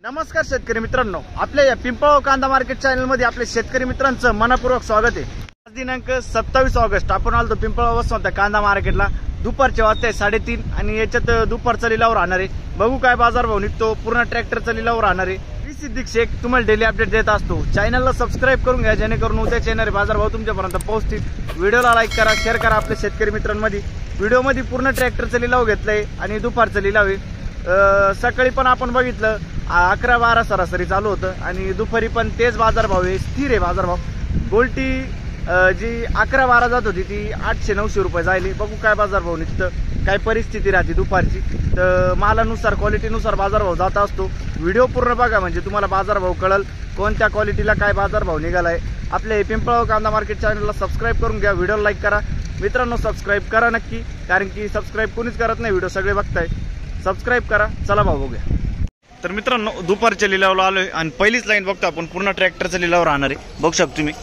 नमस्कार शेतकरी मित्रांनो, आपल्या या पिंपळगाव कांदा मार्केट चॅनल मध्ये आपले शेतकरी मित्रांचं मनपूर्वक स्वागत आहे। आज दिनांक 27 ऑगस्ट आपण आलो पिंपळगाव वसंत कांदा मार्केटला। दुपारचे वाजते 3:30 आणि याच्यात दुपारचा लिलाव राहणार आहे। बघू काय बाजारभाव निघतो, पूर्ण ट्रॅक्टरचा लिलाव राहणार आहे। मी सिद्दीक शेख तुम्हाला डेली अपडेट देत असतो। चॅनलला सबस्क्राइब करून घ्या जेणेकरून उद्या येणारे बाजारभाव तुमच्यापर्यंत पोहोचतील। व्हिडिओला लाईक करा, शेअर करा आपल्या शेतकरी मित्रांमध्ये। व्हिडिओमध्ये पूर्ण ट्रॅक्टरचा लिलाव घेतलाय आणि दुपारचा लिलाव आहे। सकाळी पण आपण बघितलं 11-12 सरासरी चालू होतं आणि दुपारी पण तेच बाजारभाव आहे, स्थिर आहे बाजारभाव। गोल्टी जी 11-12 जात होती ती 800-900 रुपये जायली। बघू काय बाजारभाव निघतं, काय परिस्थिती राहते दुपारची। तर मालानुसार क्वालिटीनुसार बाजारभाव जात असतो। व्हिडिओ पूर्ण बघा म्हणजे तुम्हाला बाजारभाव कळल कोणत्या क्वालिटीला काय बाजारभाव निघालाय। आपल्या पिंपळगाव कांदा मार्केट चॅनलला सबस्क्राइब करून घ्या, व्हिडिओला लाईक करा। मित्रांनो सबस्क्राइब करा नक्की, कारण की सबस्क्राइब कोणीच करत नाही, व्हिडिओ सगळे बघताय। सबस्क्राइब करा, चला भाऊ बघूया। तर मित्रांनो दुपारच्या लिलावला आलोय आणि पहिलीच लाईन बघतो आपण, पूर्ण ट्रॅक्टरचा लिलाव राहणार आहे। बघू शकतो तुम्ही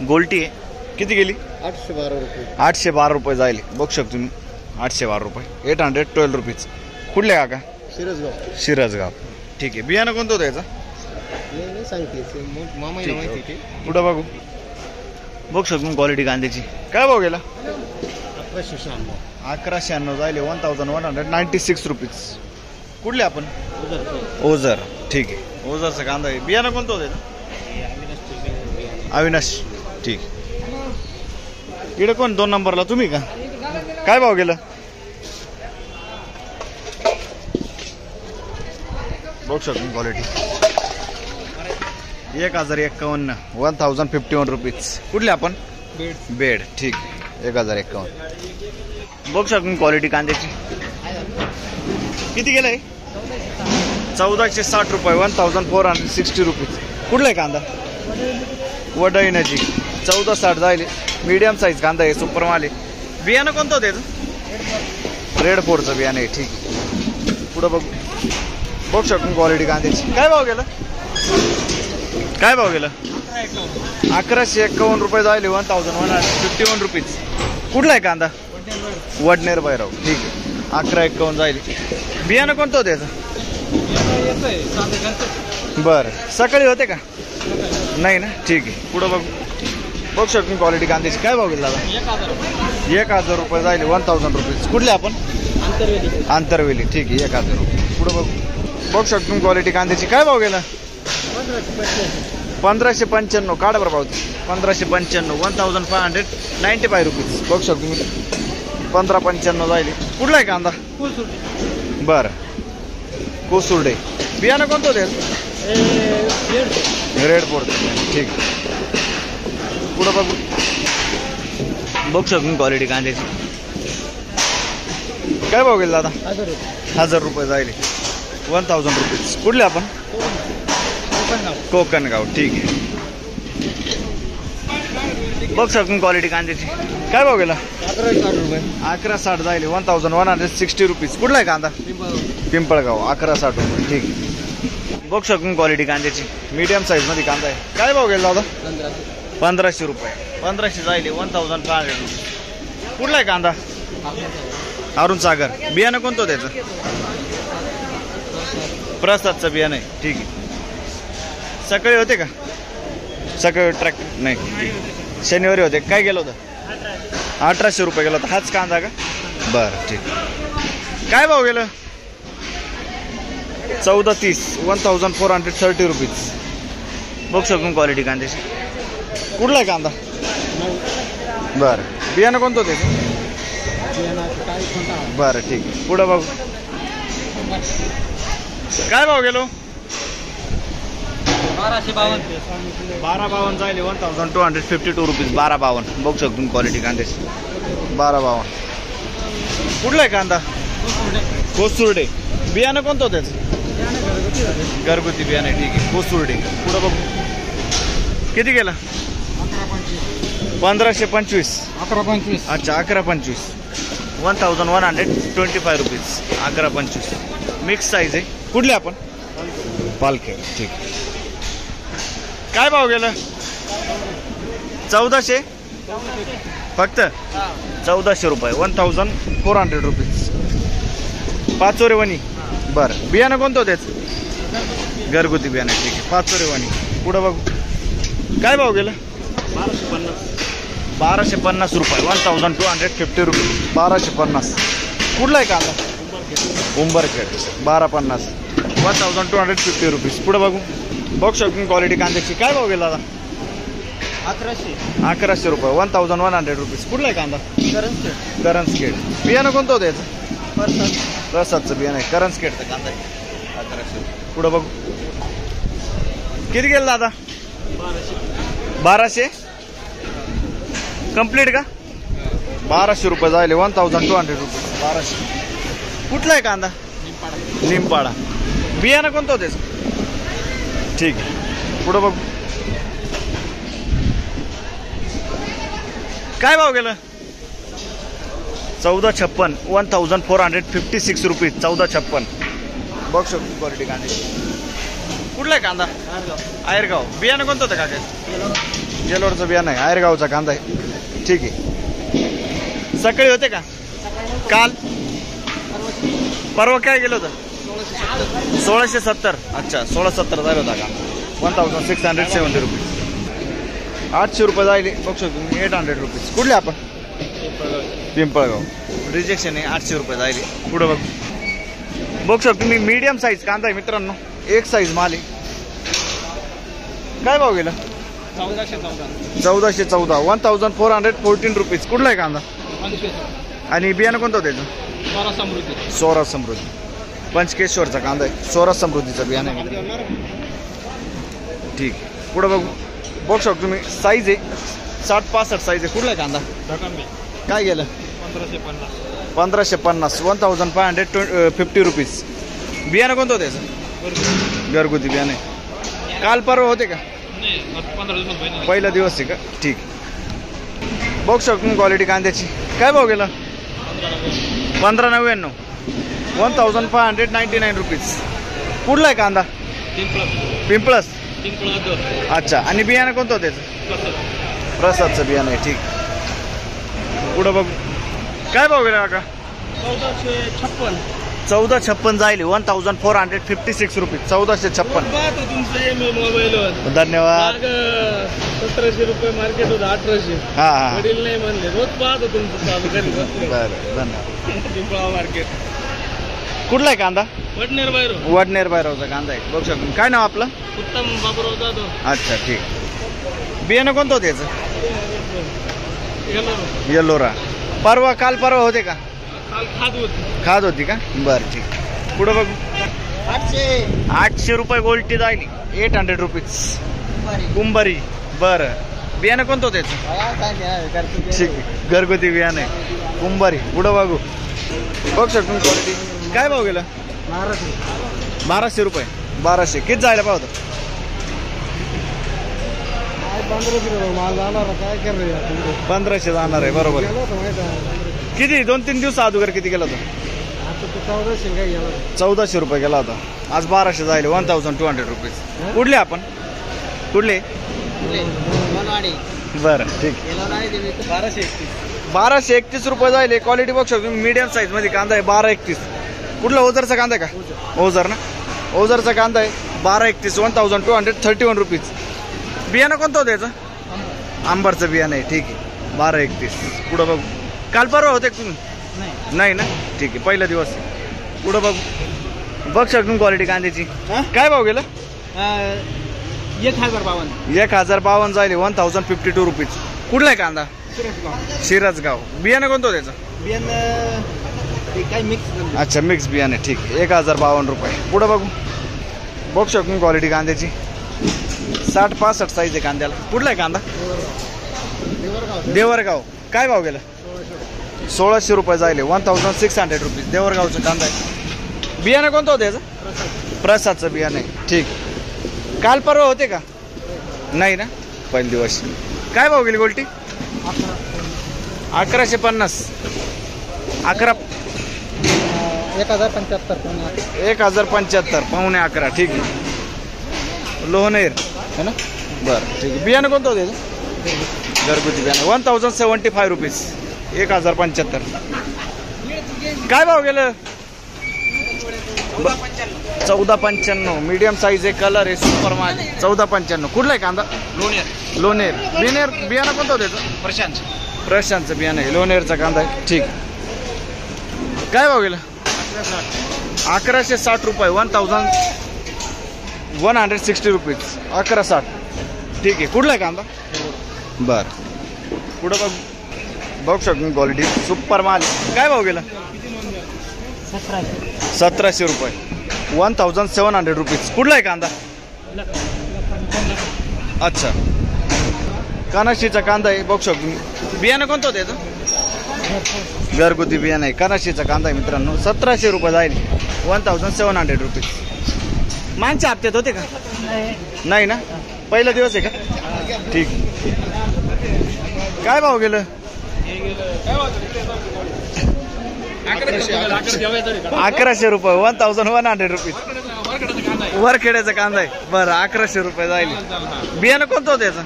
गोल्टी आहे, किती गेली 812 रुपये 812 रुपये जायले। बघू शकतो तुम्ही 812 रुपये 812 रुपीज। कुठले काका? शिरसगाव ठीक आहे। बियाणं कोणतं होतं याचं? नाही सांगते मामाला माहिती ते। पुढं बघू बघू शकतो क्वालिटी कांद्याची। काय भाव गेला? 1196 जायले 1196 रुपीज। कुठले आपण? ओझर ठीक आहे, ओझरचा कांदा आहे। बियाणं कोणतं होतं? अविनाश ठीक। इकडे कोण 2 नंबरला तुम्ही का? काय भाव गेलं? बघू शकतो क्वालिटी 1051 1051 रुपीज। कुठले आपण? बेड ठीक 1051। बघू शकतो क्वालिटी कांद्याची। किती गेलंय? 1460 रुपये 1460 रुपीज। कुठला आहे कांदा? वडई नजीक 1460 जायले। मीडियम साईज कांदा आहे, सुपर माल आहे। बियाणं कोणतं होतं याचं? रेड 4चं बियाणं आहे ठीक। पुढं बघू बघू शकतो क्वालिटी कांद्याची। काय भाव गेलं? काय भाव गेलं? 1151 रुपये जायले 1151 रुपीज। कुठला आहे कांदा? वडनेर भैरव ठीक आहे 1151 जायले। बियाणं कोणतं होतं याचं? बरं सकाळी होते का? नाही ना ठीक आहे। पुढं बघू बघू शकतो क्वालिटी कांद्याची। काय भाव गेला दादा? 1000 रुपये जायले 1000 रुपीज। कुठले आपण? आंतरवेली ठीक आहे 1000 रुपये। पुढं बघू बघू शकतो क्वालिटी कांद्याची। काय भाव गेला? 1595 काढ बरं भाऊ 1595 1595 रुपीज। बघू शकतो मी 1595 जायले। कुठला आहे कांदा? बरं कोसुर्डे। बियाणं कोणतं होतं? रेड 4 ठीक। पुढं बघू बघू शकतो क्वालिटी कांद्याची। काय भाव गेला दादा? 1000 रुपये जायले 1000 रुपीज। कुठले आपण? कोकणगाव ठीक आहे। बघ शकतो क्वालिटी कांद्याची। काय भाव गेला? 1160 जायले 1160 रुपीज। कुठला आहे कांदा? पिंपळगाव 1160 रुपये ठीक आहे। बघ शकतो क्वालिटी कांद्याची, मीडियम साईज मध्ये कांदा आहे। काय भाव गेला दादा? 1500 रुपये 1500 जायले 1500 रुपये। कुठला आहे कांदा? अरुण सागर। बियाणं कोणतं त्याचं? प्रसादचं बियाणं आहे ठीक आहे। सकाळी होते का? सकाळी ट्रॅक नाही शनिवारी होते। काय गेलं होतं? 1800 रुपये गेला होता। हाच कांदा का? बरं ठीक। काय भाव गेलं? 1430 1430 रुपीज। बघू शकतो क्वालिटी कांद्याची। कुठला आहे कांदा? बरं बियाणं कोणतं होते? बरं ठीक आहे। पुढं बघू काय भाव गेलो? 1252 जायले 1252 रुपीज 1252। बघू शकतो क्वालिटी कांद्याची 1252। कुठला आहे कांदा? कोसुर्डे। बियाणं कोणतं होतं त्याचं? घरगुती बियाणं ठीक आहे कोसुर्डे। पुढं बघू किती गेला? 1525 1125 अच्छा 1125 1125 रुपीज 1125। मिक्स साईज आहे। कुठले आपण? पालखे ठीक। काय भाव गेला? 1400 फक्त 1400 रुपये 1400 रुपीज। पाचोरे वणी बरं बियाणं कोणतं त्याचं? घरगुती बियाणे ठीक आहे. पाचोरेवाणी. पुढं बघू काय भाव गेलं? 1250 रुपये. 1250 रुपये. 1250. कुठला आहे कांदा? उंबरखेड. 1250. 1250 रुपीज. पुढं बघू बघू शकतो क्वालिटी कांद्याची. काय भाव गेला दादा? 1100 रुपये. 1100 रुपीज. कुठला आहे कांदा? करंजखेड. बियाणं कोणतं होतं याचं? प्रसादचं बियाणं आहे. करंजखेडचं कांदा आहे. 1100. पुढं बघू किती गेलं दादा? 1200 कंप्लीट का? 1200 रुपये जायले. 1200 रुपये. 1200. कुठला आहे कांदा? निंपाडा. बियाणं कोणतं होतं? ठीक आहे. पुढं बघू काय भाव गेलं? 1456. 1456 रुपीज. 1456. बघ शकतो क्वालिटी कांद्याची. कुठला आहे कांदा? आयरगाव. बियाणं कोणतं होतं काका? जेलोरचं बियाणं आहे. आयरगावचा कांदा आहे. ठीक आहे. सकाळी होते का? काल परवा काय गेलं होतं? 1670. अच्छा 1670 जायला होता का? 1670 रुपीज. 800 रुपये जायले. बघू शकतो 800 रुपीज. कुठले आपण? पिंपळगाव. रिजेक्शन आहे. 800 रुपये जायले. पुढं बघू शकतो मी मीडियम साईज कांदा आहे मित्रांनो. एक साईज माल आहे. काय भाव गेला? 1414. 1414 रुपीज. कुठला आहे कांदा? आणि बियाणं कोणतं होतं त्याचं? स्वराज समृद्धी. पंचकेश्वरचा कांदा आहे. स्वराज समृद्धीचा बियाणं आहे. ठीक. पुढं बघू शकतो तुम्ही साईज आहे 60-65 साईज आहे. कुठला आहे कांदा? काय गेलं? 1550. 1550 रुपीज. बियाणं कोणतं होतं त्याचं? घरगुती बियाणं आहे. काल परवा होते का? पहिला दिवस आहे का? ठीक. बघू शकतो क्वालिटी कांद्याची. काय भाव गेला? 1599. 1599 रुपीज. कुठला आहे कांदा? पिंपळस. अच्छा. आणि बियाणं कोणतं होतं त्याचं? प्रसादचं बियाणं आहे. ठीक. पुढं बघू काय भाव गेला काका? 1456 जाईल. 1456 रुपीज. 1456. धन्यवाद. 1700 रुपये मार्केट होतं. 1800. हा हा. वडील नाही म्हणले. रोज पाहतो तुमचं चालू घरी बसले. बरं धन्यवाद. पिंपळा मार्केट. कुठला आहे कांदा? वडनेर बाहेर. वडनेर बायरावचा कांदा आहे. बघू शकतो. काय नाव आपलं? उत्तम बाबूराव जाधव. अच्छा ठीक. बियाणं कोणतं होतं याचं? गेलो. येल्लोरा. परवा काल परवा होते का? काल खाद होती का? बरं ठीक. पुढं बघू 800 रुपये गोल्टी जाईल. 800 रुपीज. कुंभारी. बरं. बियाणं कोणतं होतं याचं? ठीक आहे. घरगुती बियाणं आहे. कुंभारी. पुढं बघू शकतो क्वालिटी. काय भाव गेला? 1200 रुपये. 1200. किती जायला पाहतो? 1500 जाणार आहे. बरोबर. किती 2-3 दिवस अगोदर किती गेला होता? 1400 रुपये गेला होता. आज 1200 जायले. 1200 रुपीज. कुठले आपण? कुठले? बरं ठीक. 1231 रुपये जायले. क्वालिटी बघू शकतो मीडियम साईज मध्ये कांदा आहे. 1231. कुठला? ओझरचा कांदा आहे का? ओझर ना. ओझरचा कांदा आहे. 1231. 1231 रुपीज. बियाणं कोणतं होतं याचं? आंबरचं बियाणं आहे. ठीक आहे. 1231. पुढं बघू. काल परवा होते तुम्ही? नाही ना. ठीक आहे. पहिला दिवस. पुढं बघू शकतो क्वालिटी कांद्याची. काय भाव गेलं? 1052 जायले. 1052 रुपीज. कुठला आहे कांदा? शिरसगाव. बियाणं कोणतं होतं त्याचं? अच्छा मिक्स बियाणे. ठीक. 1052 रुपये. पुढं बघू शकतो क्वालिटी कांद्याची. 60-65 साईज आहे कांद्याला. कुठला आहे कांदा? देवरगाव. काय भाव गेला? 1600 रुपये जायले. 1600 रुपीज. देवरगावचं कांदा आहे. बियाणं कोणतं होतं याचं? प्रसादचं बियाणं आहे. ठीक. काल परवा होते का? नाही ना. पहिला दिवस. काय भाव गेली गोल्टी? 1150. 1075 पावणे 11. ठीक आहे. लोहनेर है ना. बरं ठीक आहे. बियाणं कोणतं होतं याचं? घरगुती बियाणं. 1075 रुपीज. 1075. काय भाव गेलं? 1495 मीडियम साईज आहे, कलर आहे, सुपर माल 1495. कुठला आहे कांदा? लोणेर. बियाणं कोणतं होतं त्याचं? प्रशांतचं बियाणं आहे, लोणेरचा कांदा आहे. ठीक. काय भाव गेला? 1160 रुपये. 1160 रुपीज. 1160. ठीक आहे. कुठला आहे कांदा? बर. पुढं बघू शकतो क्वालिटी, सुपर माल. काय भाव गेला? 1700 रुपये. 1700 रुपीज. कुठला आहे कांदा? अच्छा, कानाशीचा कांदा आहे, बघू शकतो. बियाणं कोणतं होतं याचं? घरगुती बियाणं आहे, कानाशीचा कांदा आहे मित्रांनो. 1700 रुपये जाईल. 1700 रुपीज. मागच्या हप्त्यात होते का? नाही ना, पहिला दिवस आहे का? ठीक. काय भाव गेलं? 1100 रुपये. 1100 रुपीज. वरखेड्याचा कांदा आहे. बरं, 1100 रुपये जाईल. बियाणं कोणतं होतं याचं?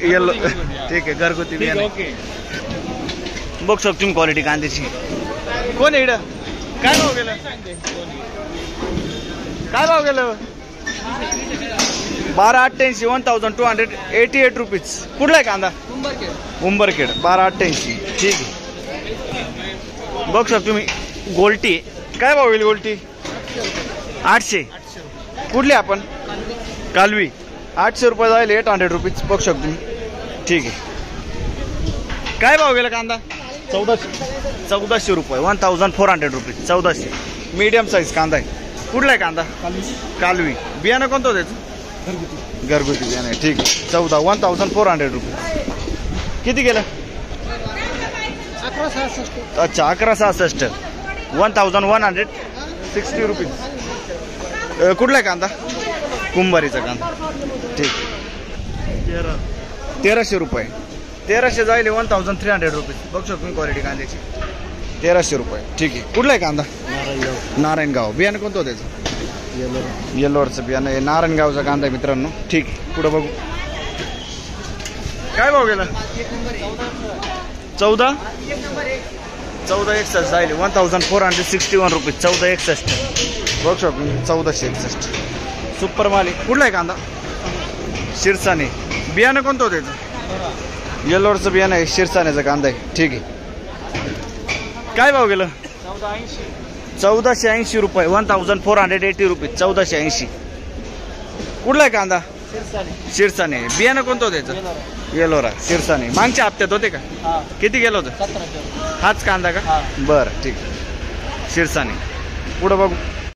येल्लो. ठीक आहे, घरगुती बियाणं. बघू शकतो तुम्ही क्वालिटी कांद्याची. कोण आहे इकडं? काय भाव गेलं? 1288. 1288 रुपीज. कुठला आहे कांदा? उंबरखेड. 1288. ठीक आहे. बघू शकतो तुम्ही गोल्टी. काय भाव गेली गोल्टी? 800. कुठली आपण? कालवी. 800 रुपये जाईल. 800 रुपीज. बघू शकतो तुम्ही. ठीक आहे. काय भाव गेला कांदा? 1400 रुपये. 1400 रुपीज. 1400. मीडियम साईज कांदा आहे. कुठला आहे कांदा? कालवी. बियाणं कोणतं होतं त्याचं? घरगुती बियाणं आहे. ठीक आहे. 1400 रुपीज. किती गेलं? 1166. अच्छा, 1166. 1160 रुपीज. कुठला आहे कांदा? कुंभारीचा कांदा. ठीक. 1300 रुपये. 1300 जाईल. 1300 रुपीज. बघू शकतो मी क्वालिटी कांद्याची. 1300 रुपये. ठीक आहे. कुठला आहे कांदा? नारायणगाव. बियाणं कोणतं होतं त्याचं? येल्लोवरचं बियाणं आहे. नारायणगावचा कांदा आहे मित्रांनो. ठीक आहे. पुढं बघू. काय भाव गेला? 1461 जाईल. 1461 रुपीज. 1461. बघू शकतो 1461. सुपर माल आहे. कुठला आहे कांदा? शिरसाने. बियाणं कोणतं होतं त्याचं? येल्लोवरचं बियाणं आहे, शिरसाण्याचा कांदा आहे. ठीक आहे. काय भाव गेलं? 1480 रुपये. 1480 रुपीज. 1480. कुठला आहे कांदा? शिरसाने. बियाणं कोणतं होतं त्याचं? येलोरा. शिरसाने. मागच्या हप्त्यात होते का? किती गेलं होतं? हाच कांदा का? बरं, ठीक. शिरसाने. पुढं बघू.